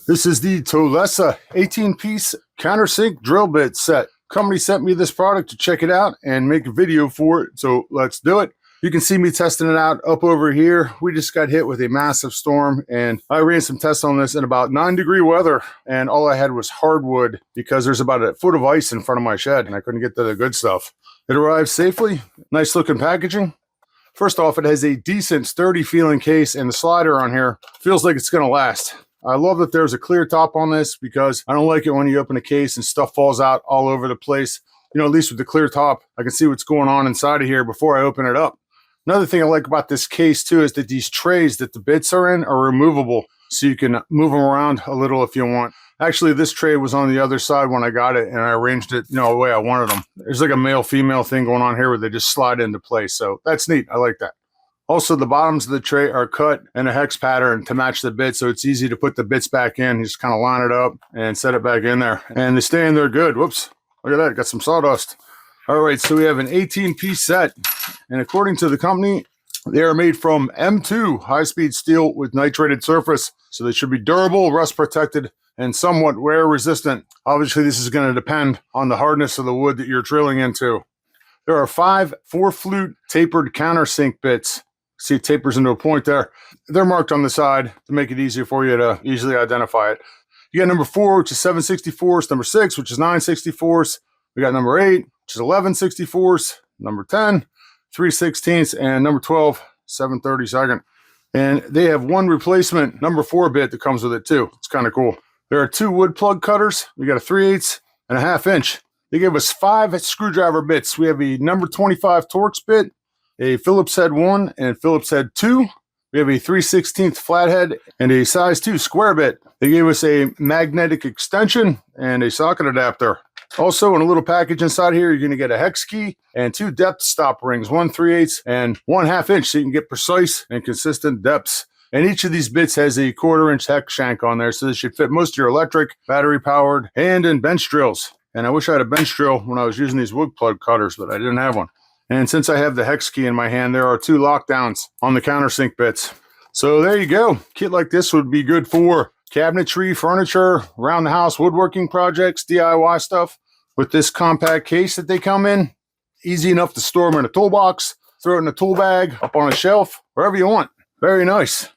This is the TOLESA 18-piece countersink drill bit set. Company sent me this product to check it out and make a video for it, so let's do it. You can see me testing it out up over here. We just got hit with a massive storm, and I ran some tests on this in about 9-degree weather, and all I had was hardwood because there's about a foot of ice in front of my shed, and I couldn't get to the good stuff. It arrived safely. Nice looking packaging. First off, it has a decent, sturdy feeling case, and the slider on here feels like it's going to last. I love that there's a clear top on this because I don't like it when you open a case and stuff falls out all over the place. You know, at least with the clear top, I can see what's going on inside of here before I open it up. Another thing I like about this case too is that these trays that the bits are in are removable, so you can move them around a little if you want. Actually, this tray was on the other side when I got it, and I arranged it, the way I wanted them. There's like a male-female thing going on here where they just slide into place, so that's neat. I like that. Also, the bottoms of the tray are cut in a hex pattern to match the bits, so it's easy to put the bits back in. You just kind of line it up and set it back in there, and they stay in there good. Whoops, look at that, got some sawdust. All right, so we have an 18-piece set, and according to the company, they are made from M2 high-speed steel with nitrated surface, so they should be durable, rust-protected, and somewhat wear-resistant. Obviously, this is going to depend on the hardness of the wood that you're drilling into. There are 5 4-flute tapered countersink bits. See, it tapers into a point there. They're marked on the side to make it easier for you to easily identify it. You got number 4, which is 7/64, number 6, which is 9/64. We got number 8, which is 11/64, number 10, 3/16, and number 12, 7/32. And they have one replacement number 4 bit that comes with it too. It's kind of cool. There are 2 wood plug cutters. We got a 3/8 and a 1/2 inch. They gave us 5 screwdriver bits. We have a number 25 Torx bit, a Phillips head 1 and Phillips head 2. We have a 3/16 flathead and a size 2 square bit. They gave us a magnetic extension and a socket adapter. Also, in a little package inside here, you're going to get a hex key and 2 depth stop rings, 1 3/8 and 1 1/2 inch, so you can get precise and consistent depths. And each of these bits has a 1/4 inch hex shank on there, so this should fit most of your electric, battery powered, hand and bench drills. And I wish I had a bench drill when I was using these wood plug cutters, but I didn't have one. And since I have the hex key in my hand, there are 2 lockdowns on the countersink bits. So there you go. Kit like this would be good for cabinetry, furniture, around the house woodworking projects, DIY stuff. With this compact case that they come in, easy enough to store them in a toolbox, throw it in a tool bag, up on a shelf, wherever you want. Very nice.